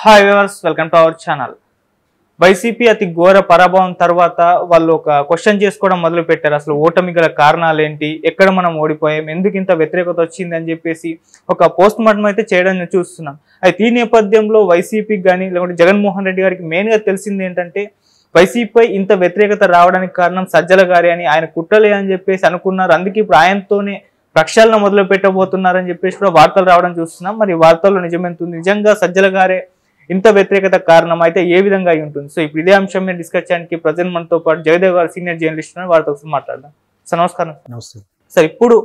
Hi viewers, welcome to our channel. YCP అతి ఘోర పరాభవం తర్వాత వాళ్ళు ఒక క్వశ్చన్ చేసుకోవడం మొదలు పెట్టారు. అసలు ఓటమి గల కారణాలు ఏంటి, ఎక్కడ మనం ఓడిపోయాం, ఎందుకు ఇంత వ్యతిరేకత వచ్చింది అని చెప్పేసి ఒక పోస్ట్ మార్టం అయితే చేయడం చూస్తున్నాం. అయితే ఈ నేపథ్యంలో వైసీపీకి కానీ లేకుంటే జగన్మోహన్ రెడ్డి గారికి మెయిన్గా తెలిసింది ఏంటంటే వైసీపీపై ఇంత వ్యతిరేకత రావడానికి కారణం సజ్జల గారే అని, ఆయన కుట్రలే అని చెప్పేసి అనుకున్నారు. అందుకే ఇప్పుడు ఆయనతోనే ప్రక్షాళన మొదలు పెట్టబోతున్నారని చెప్పేసి కూడా వార్తలు రావడం చూస్తున్నాం. మరి వార్తల్లో నిజమెంతుంది, నిజంగా సజ్జల గారే ఇంత వ్యతిరేకత కారణం అయితే ఏ విధంగా అయి ఉంటుంది? సో ఇప్పుడు ఇదే అంశం మీద డిస్కస్ చేయడానికి ప్రజెంట్ మనతో పాటు జయదేవ్ గారు సీనియర్ జర్నలిస్ట్ ఉన్నారు, వారితో మాట్లాడదాం. సార్ నమస్కారం. నమస్తే సార్, ఇప్పుడు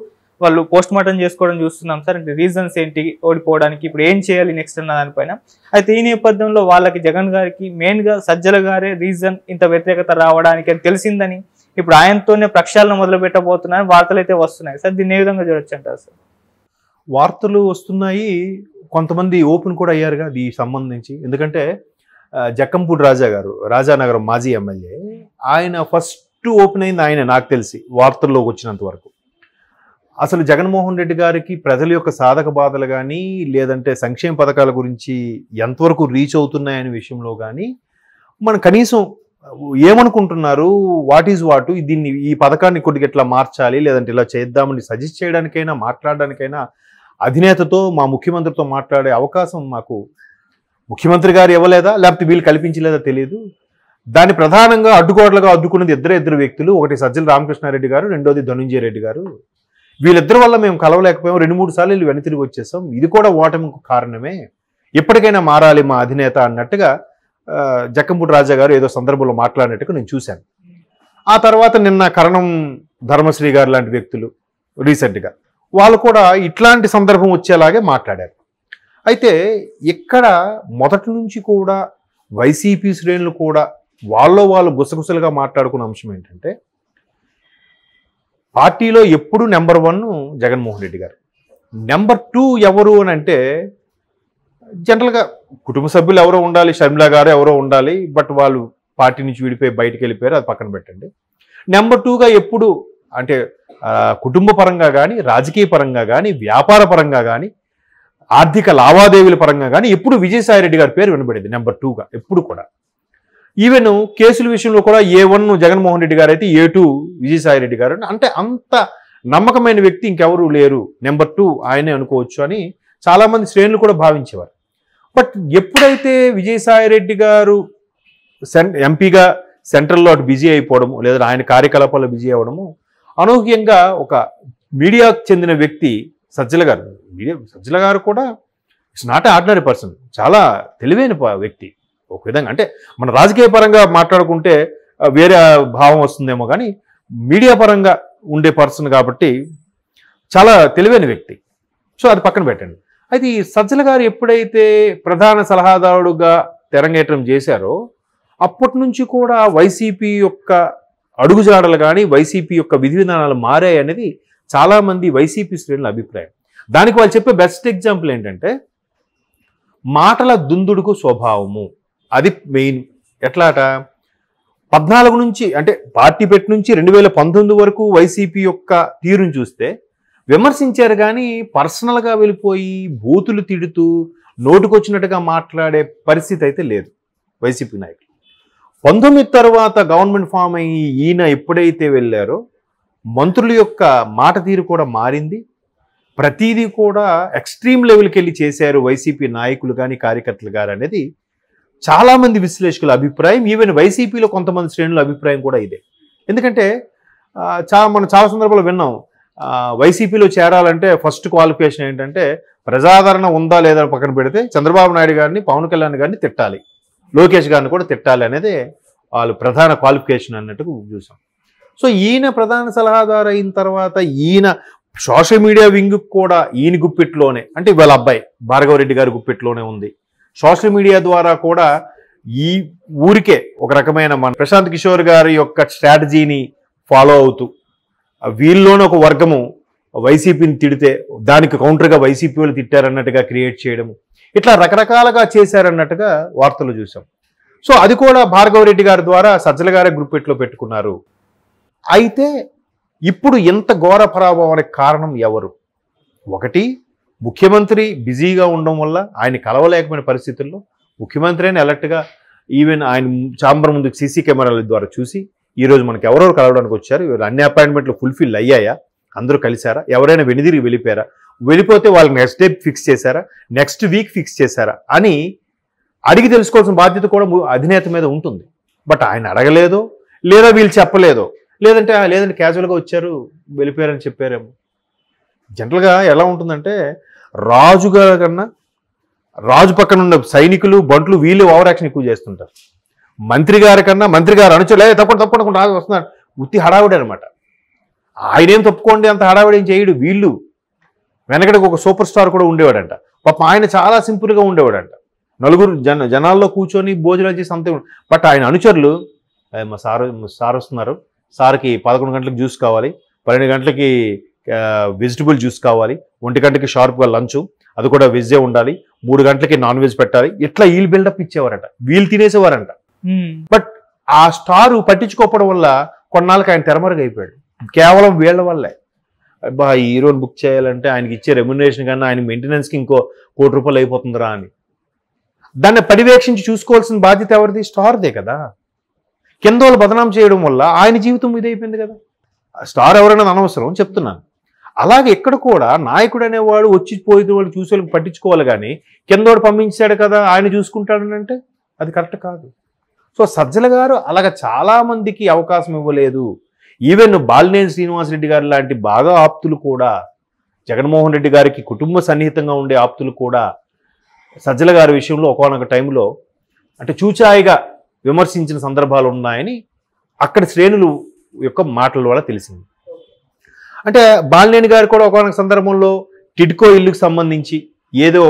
వాళ్ళు పోస్ట్ మార్టం చేసుకోవడం చూస్తున్నాం సార్. అంటే రీజన్స్ ఏంటి ఓడిపోవడానికి, ఇప్పుడు ఏం చేయాలి నెక్స్ట్ అన్న దానిపైన. అయితే ఈ నేపథ్యంలో వాళ్ళకి జగన్ గారికి మెయిన్గా సజ్జల గారే రీజన్ ఇంత వ్యతిరేకత రావడానికి అని తెలిసిందని ఇప్పుడు ఆయనతోనే ప్రక్షాళన మొదలు పెట్టబోతున్నారని వార్తలు అయితే వస్తున్నాయి. సార్ దీన్ని ఏ విధంగా చూడొచ్చు అంటారు సార్? వార్తలు వస్తున్నాయి, కొంతమంది ఓపెన్ కూడా అయ్యారుగా దీనికి సంబంధించి. ఎందుకంటే జక్కంపూడి రాజా గారు, రాజానగరం మాజీ ఎమ్మెల్యే, ఆయన ఫస్ట్ ఓపెన్ అయింది ఆయన, నాకు తెలిసి వార్తల్లోకి వచ్చినంత వరకు. అసలు జగన్మోహన్ రెడ్డి గారికి ప్రజల యొక్క సాధక బాధలు కానీ లేదంటే సంక్షేమ పథకాల గురించి ఎంతవరకు రీచ్ అవుతున్నాయనే విషయంలో కానీ మనం కనీసం ఏమనుకుంటున్నారు, వాట్ ఈజ్ వాటు, దీన్ని ఈ పథకాన్ని కొద్దిగా ఇట్లా మార్చాలి లేదంటే ఇలా చేద్దామని సజెస్ట్ చేయడానికైనా మాట్లాడడానికైనా అధినేతతో మా ముఖ్యమంత్రితో మాట్లాడే అవకాశం మాకు ముఖ్యమంత్రి గారు ఇవ్వలేదా లేకపోతే వీళ్ళు కల్పించలేదా తెలియదు. దాన్ని ప్రధానంగా అడ్డుకోవట్లుగా అడ్డుకున్నది ఇద్దరు వ్యక్తులు. ఒకటి సజ్జల రామకృష్ణారెడ్డి గారు, రెండోది ధనుంజయ రెడ్డి గారు. వీళ్ళిద్దరి వల్ల మేము కలవలేకపోయాం, 2-3 సార్లు వీళ్ళు వెనుతిరిగి వచ్చేసాం. ఇది కూడా ఓటమికి కారణమే, ఎప్పటికైనా మారాలి మా అధినేత అన్నట్టుగా జక్కంపూడి రాజా గారు ఏదో సందర్భంలో మాట్లాడినట్టుగా నేను చూశాను. ఆ తర్వాత నిన్న కరణం ధర్మశ్రీ గారు లాంటి వ్యక్తులు రీసెంట్గా వాళ్ళు కూడా ఇట్లాంటి సందర్భం వచ్చేలాగే మాట్లాడారు. అయితే ఇక్కడ మొదటి నుంచి కూడా వైసీపీ శ్రేణులు కూడా వాళ్ళు గుసగుసలుగా మాట్లాడుకున్న అంశం ఏంటంటే, పార్టీలో ఎప్పుడు నెంబర్ 1 జగన్మోహన్ రెడ్డి గారు, నెంబర్ 2 ఎవరు అని అంటే జనరల్గా కుటుంబ సభ్యులు ఎవరో ఉండాలి, షర్మిల గారు ఎవరో ఉండాలి, బట్ వాళ్ళు పార్టీ నుంచి విడిపోయి బయటికి వెళ్ళిపోయారు, అది పక్కన పెట్టండి. నెంబర్ 2గా ఎప్పుడు అంటే కుటుంబ పరంగా కానీ, రాజకీయ పరంగా కానీ, వ్యాపార పరంగా కానీ, ఆర్థిక లావాదేవీల పరంగా కానీ ఎప్పుడు విజయసాయిరెడ్డి గారి పేరు వినబడేది నెంబర్ 2గా ఎప్పుడు కూడా. ఈవెన్ కేసుల విషయంలో కూడా A1 జగన్మోహన్ రెడ్డి గారు అయితే A2 విజయసాయిరెడ్డి గారు. అంటే అంత నమ్మకమైన వ్యక్తి ఇంకెవరూ లేరు, నెంబర్ 2 ఆయనే అనుకోవచ్చు అని చాలామంది శ్రేణులు కూడా భావించేవారు. బట్ ఎప్పుడైతే విజయసాయిరెడ్డి గారు ఎంపీగా సెంట్రల్లో అటు బిజీ అయిపోవడము లేదా ఆయన కార్యకలాపాల్లో బిజీ అవ్వడము, అనూహ్యంగా ఒక మీడియాకు చెందిన వ్యక్తి సజ్జల గారు కూడా ఇట్స్ నాట్ ఆర్డినరీ పర్సన్, చాలా తెలివైన వ్యక్తి ఒక విధంగా. అంటే మన రాజకీయ పరంగా మాట్లాడుకుంటే వేరే భావం వస్తుందేమో కానీ మీడియా పరంగా ఉండే పర్సన్ కాబట్టి చాలా తెలివైన వ్యక్తి. సో అది పక్కన పెట్టండి. అయితే ఈ సజ్జల గారు ఎప్పుడైతే ప్రధాన సలహాదారుడుగా తెరంగేట్రం చేశారో అప్పటి నుంచి కూడా వైసీపీ యొక్క అడుగుజాడలు కానీ వైసీపీ యొక్క విధి విధానాలు మారాయి అనేది చాలామంది వైసీపీ శ్రేణుల అభిప్రాయం. దానికి వాళ్ళు చెప్పే బెస్ట్ ఎగ్జాంపుల్ ఏంటంటే మాటల దుందుడుకు స్వభావము, అది మెయిన్. ఎట్లాట 14 నుంచి అంటే పార్టీ పెట్టి నుంచి 2019 వరకు వైసీపీ యొక్క తీరును చూస్తే విమర్శించారు కానీ పర్సనల్గా వెళ్ళిపోయి బూతులు తిడుతూ నోటుకొచ్చినట్టుగా మాట్లాడే పరిస్థితి అయితే లేదు వైసీపీ నాయకులు. 19 తర్వాత గవర్నమెంట్ ఫామ్ అయ్యి ఈయన ఎప్పుడైతే వెళ్ళారో మంత్రుల యొక్క మాట తీరు కూడా మారింది. ప్రతిదీ కూడా ఎక్స్ట్రీమ్ లెవెల్కి వెళ్ళి చేశారు వైసీపీ నాయకులు కానీ కార్యకర్తలు గారు అనేది చాలామంది విశ్లేషకుల అభిప్రాయం. ఈవెన్ వైసీపీలో కొంతమంది శ్రేణుల అభిప్రాయం కూడా ఇదే. ఎందుకంటే మనం చాలా సందర్భాలు విన్నాం, వైసీపీలో చేరాలంటే ఫస్ట్ క్వాలిఫికేషన్ ఏంటంటే ప్రజాదరణ ఉందా లేదా పక్కన పెడితే చంద్రబాబు నాయుడు గారిని, పవన్ కళ్యాణ్ గారిని తిట్టాలి, లోకేష్ గారిని కూడా తిట్టాలి అనేది వాళ్ళు ప్రధాన క్వాలిఫికేషన్ అన్నట్టుగా చూసాం. సో ఈయన ప్రధాన సలహాదారు అయిన తర్వాత ఈయన సోషల్ మీడియా వింగ్ కూడా ఈయన గుప్పిట్లోనే, అంటే వాళ్ళ అబ్బాయి భార్గవరెడ్డి గారి గుప్పిట్లోనే ఉంది. సోషల్ మీడియా ద్వారా కూడా ఈ ఊరికే ఒక రకమైన మన ప్రశాంత్ కిషోర్ గారి యొక్క స్ట్రాటజీని ఫాలో అవుతూ వీళ్ళలోనే ఒక వర్గము వైసీపీని తిడితే దానికి కౌంటర్గా వైసీపీ వాళ్ళు తిట్టారన్నట్టుగా క్రియేట్ చేయడము, ఇట్లా రకరకాలుగా చేశారన్నట్టుగా వార్తలు చూసాం. సో అది కూడా భార్గవరెడ్డి గారి ద్వారా సజ్జల గారి గ్రూప్లో పెట్టుకున్నారు. అయితే ఇప్పుడు ఇంత ఘోర పరాభవానికి కారణం ఎవరు? ఒకటి ముఖ్యమంత్రి బిజీగా ఉండడం వల్ల ఆయన కలవలేకపోయిన పరిస్థితుల్లో ముఖ్యమంత్రి అయిన అలర్ట్గా ఈవెన్ ఆయన ఛాంబర్ ముందుకు సీసీ కెమెరాల ద్వారా చూసి ఈరోజు మనకి ఎవరెవరు కలవడానికి వచ్చారు, అన్ని అపాయింట్మెంట్లు ఫుల్ఫిల్ అయ్యాయా, అందరూ కలిశారా, ఎవరైనా వెనుదిరిగి వెళ్ళిపోయారా, వెళ్ళిపోతే వాళ్ళకి నెక్స్ట్ డే ఫిక్స్ చేశారా, నెక్స్ట్ వీక్ ఫిక్స్ చేశారా అని అడిగి తెలుసుకోవాల్సిన బాధ్యత కూడా అధినేత మీద ఉంటుంది. బట్ ఆయన అడగలేదో, లేదా వీళ్ళు చెప్పలేదో, లేదంటే క్యాజువల్గా వచ్చారు వెళ్ళిపోయారని చెప్పారేమో. జనరల్గా ఎలా ఉంటుందంటే రాజుగారి కన్నా రాజు పక్కన ఉన్న సైనికులు బంట్లు వీళ్ళు ఓవర్ యాక్షన్ ఎక్కువ చేస్తుంటారు. మంత్రి గారి కన్నా మంత్రి గారు అనుచరులే తప్పకుండా రాజు వస్తున్నారు ఉత్తి హడావిడి అనమాట. ఆయనేం తప్పుకోండి అంత హడావిడి ఏం చేయడు. వీళ్ళు వెనకడికి ఒక సూపర్ స్టార్ కూడా ఉండేవాడంట. పాపం ఆయన చాలా సింపుల్గా ఉండేవాడంట. నలుగురు జనాల్లో కూర్చొని భోజనాలు చేసి అంతే. బట్ ఆయన అనుచరులు మా సార్ వస్తున్నారు, సార్కి 11 గంటలకు జ్యూస్ కావాలి, 12 గంటలకి వెజిటబుల్ జ్యూస్ కావాలి, 1 గంటకి షార్ప్గా లంచ్, అది కూడా వెజ్జే ఉండాలి, 3 గంటలకి నాన్ వెజ్ పెట్టాలి, ఇట్లా వీళ్ళు బిల్డప్ ఇచ్చేవారట, వీళ్ళు తినేసేవారంట. బట్ ఆ స్టారు పట్టించుకోవడం వల్ల కొన్నాళ్ళకి ఆయన తెరమరుగు అయిపోయాడు. కేవలం వీళ్ళ వల్లే. అబ్బా హీరోని బుక్ చేయాలంటే ఆయనకి ఇచ్చే రెమ్యునరేషన్ కన్నా ఆయన మెయింటెనెన్స్కి ఇంకో ₹1,00,00,000 అయిపోతుందిరా అని దాన్ని పర్యవేక్షించి చూసుకోవాల్సిన బాధ్యత ఎవరిది? స్టార్దే కదా. కింద వాళ్ళు బదనాం చేయడం వల్ల ఆయన జీవితం ఇదైపోయింది కదా. స్టార్ ఎవరైనా అనవసరం చెప్తున్నాను. అలాగే ఇక్కడ కూడా నాయకుడు అనేవాడు వచ్చి పోయిన వాళ్ళు చూసే వాళ్ళకి పట్టించుకోవాలి, కానీ కిందోడు పంపించాడు కదా ఆయన చూసుకుంటాడని అంటే అది కరెక్ట్ కాదు. సో సజ్జల గారు అలాగ చాలా మందికి అవకాశం ఇవ్వలేదు. ఈవెన్ బాలినేని శ్రీనివాసరెడ్డి గారు లాంటి బాగా ఆప్తులు కూడా, జగన్మోహన్ రెడ్డి గారికి కుటుంబ సన్నిహితంగా ఉండే ఆప్తులు కూడా సజ్జల గారి విషయంలో ఒకానొక టైంలో అంటే చూచాయిగా విమర్శించిన సందర్భాలు ఉన్నాయని అక్కడ శ్రేణులు యొక్క మాటల వల్ల తెలిసింది. అంటే బాలినేని గారు కూడా ఒకానొక సందర్భంలో టిడ్కో ఇల్లుకు సంబంధించి ఏదో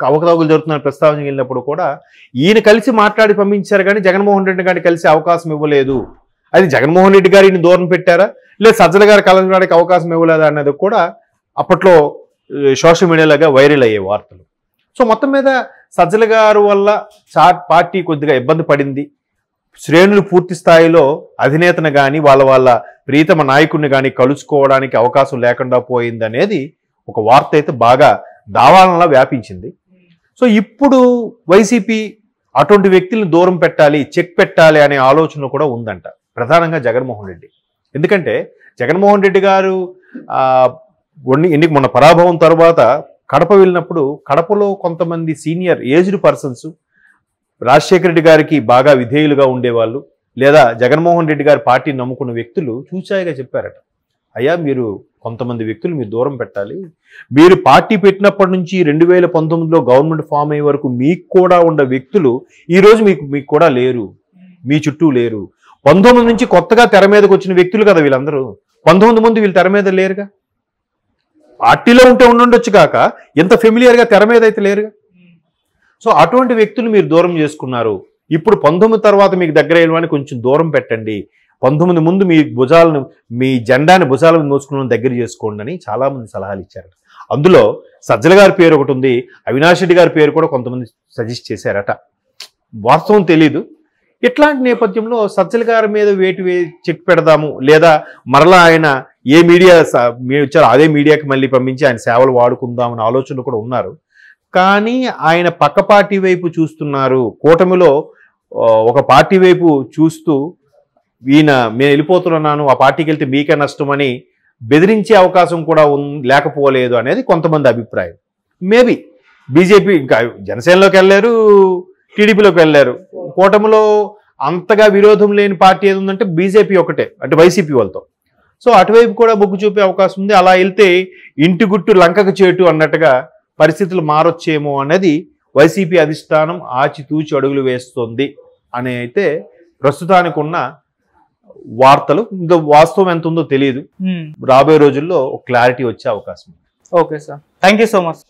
అవకతవకలు జరుగుతున్న ప్రస్తావన వెళ్ళినప్పుడు కూడా ఈయన కలిసి మాట్లాడి పంపించారు, కానీ జగన్మోహన్ రెడ్డి గారికి కలిసి అవకాశం ఇవ్వలేదు. అది జగన్మోహన్ రెడ్డి గారిని దూరం పెట్టారా, లేదా సజ్జల గారు కలవడానికి అవకాశం ఇవ్వలేదా అన్నది కూడా అప్పట్లో సోషల్ మీడియాలోగా వైరల్ అయ్యే వార్తలు. సో మొత్తం మీద సజ్జల గారు వల్ల పార్టీ కొద్దిగా ఇబ్బంది పడింది. శ్రేణులు పూర్తి స్థాయిలో అధినేతను కానీ వాళ్ళ ప్రీతమ నాయకుడిని కానీ కలుసుకోవడానికి అవకాశం లేకుండా పోయింది అనేది ఒక వార్త అయితే బాగా దావాలనలా వ్యాపించింది. సో ఇప్పుడు వైసీపీ అటువంటి వ్యక్తులను దూరం పెట్టాలి, చెక్ పెట్టాలి అనే ఆలోచన కూడా ఉందంట, ప్రధానంగా జగన్మోహన్ రెడ్డి. ఎందుకంటే జగన్మోహన్ రెడ్డి గారు మొన్న పరాభవం తర్వాత కడప వెళ్ళినప్పుడు కడపలో కొంతమంది senior aged persons Rajasekhara Reddy గారికి బాగా విధేయులుగా ఉండేవాళ్ళు, లేదా జగన్మోహన్ రెడ్డి గారి పార్టీని నమ్ముకున్న వ్యక్తులు చూచాయిగా చెప్పారట, అయ్యా మీరు కొంతమంది వ్యక్తులు మీరు దూరం పెట్టాలి, మీరు పార్టీ పెట్టినప్పటి నుంచి 2019లో గవర్నమెంట్ ఫామ్ అయ్యే వరకు మీకు కూడా ఉన్న వ్యక్తులు ఈరోజు మీకు కూడా లేరు, మీ చుట్టూ లేరు. 19 నుంచి కొత్తగా తెర మీదకి వచ్చిన వ్యక్తులు కదా వీళ్ళందరూ. 19 మంది వీళ్ళు తెర మీద లేరుగా. పార్టీలో ఉంటే ఉండొచ్చు కాక ఎంత ఫెమిలియర్గా తెర మీద అయితే లేరుగా. సో అటువంటి వ్యక్తులు మీరు దూరం చేసుకున్నారు. ఇప్పుడు 19 తర్వాత మీకు దగ్గర అయ్యేవాడిని కొంచెం దూరం పెట్టండి, 19 ముందు మీ భుజాలను మీ జెండాని భుజాల మీద మోసుకున్న దగ్గర చేసుకోండి అని చాలామంది సలహాలు ఇచ్చారట. అందులో సజ్జల గారి పేరు ఒకటి ఉంది, అవినాష్ రెడ్డి గారి పేరు కూడా కొంతమంది సజెస్ట్ చేశారట. వాస్తవం తెలీదు. ఇట్లాంటి నేపథ్యంలో సజ్జల గారి మీద చెక్ పెడదాము, లేదా మరలా ఆయన ఏ మీడియా వచ్చారో అదే మీడియాకి మళ్ళీ పంపించి ఆయన సేవలు వాడుకుందామని ఆలోచనలు కూడా ఉన్నారు. కానీ ఆయన పక్క పార్టీ వైపు చూస్తున్నారు. కూటమిలో ఒక పార్టీ వైపు చూస్తూ ఈయన నేను వెళ్ళిపోతున్నాను, ఆ పార్టీకి వెళ్తే మీకే నష్టం అని బెదిరించే అవకాశం కూడా లేకపోలేదు అనేది కొంతమంది అభిప్రాయం. మేబీ బీజేపీ ఇంకా జనసేనలోకి వెళ్ళారు, టీడీపీలోకి వెళ్ళారు. కూటమిలో అంతగా విరోధం లేని పార్టీ ఏది ఉందంటే బీజేపీ ఒకటే, అంటే వైసీపీ వాళ్ళతో. సో అటువైపు కూడా మొగ్గు చూపే అవకాశం ఉంది. అలా వెళ్తే ఇంటి గుట్టు లంకకు చేటు అన్నట్టుగా పరిస్థితులు మారొచ్చేమో అనేది వైసీపీ అధిష్టానం ఆచితూచి అడుగులు వేస్తుంది అని అయితే ప్రస్తుతానికి ఉన్న వార్తలు. ఇంకా వాస్తవం ఎంత ఉందో తెలియదు. రాబోయే రోజుల్లో క్లారిటీ వచ్చే అవకాశం ఉంది. Okay sir, thank you so much.